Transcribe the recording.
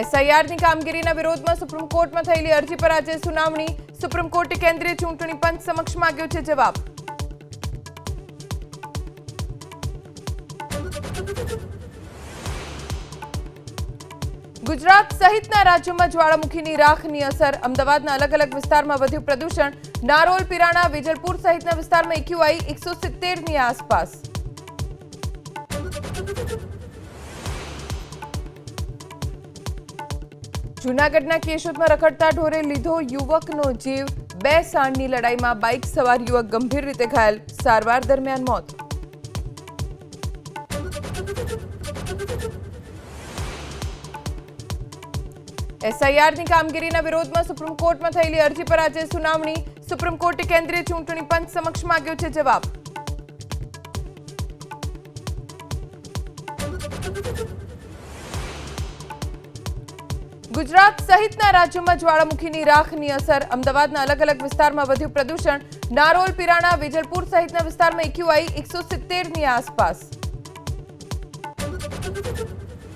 એસઆઈઆરની કામગીરીના વિરોધમાં સુપ્રીમ કોર્ટમાં થયેલી અરજી પર આજે સુનાવણી. સુપ્રીમ કોર્ટે કેન્દ્રીય ચૂંટણી પંચ સમક્ષ માંગ્યો છે જવાબ. ગુજરાત સહિતના રાજ્યોમાં જ્વાળામુખીની રાખની અસર. અમદાવાદના અલગ અલગ વિસ્તારમાં વધ્યું પ્રદૂષણ. નારોલ, પીરાણા, વેજલપુર સહિતના વિસ્તારમાં એક્યુઆઈ 170ની આસપાસ. જૂનાગઢના કેશોદમાં રખડતા ઢોરે લીધો યુવકનો જીવ. 2 સાંઢની લડાઈમાં બાઇક સવાર યુવક ગંભીર રીતે ઘાયલ, સારવાર દરમિયાન મોત. એસઆઈઆરની કામગીરીના વિરોધમાં સુપ્રીમ કોર્ટમાં થયેલી અરજી પર આજે સુનાવણી. સુપ્રીમ કોર્ટે કેન્દ્રીય ચૂંટણી પંચ સમક્ષ માંગ્યો છે જવાબ. ગુજરાત સહિતના રાજ્યોમાં જ્વાળામુખીની રાખની અસર. અમદાવાદના અલગ અલગ વિસ્તારમાં વધ્યું પ્રદૂષણ. નારોલ, પીરાણા, વેજલપુર સહિતના વિસ્તારમાં એક્યુઆઈ 170ની આસપાસ.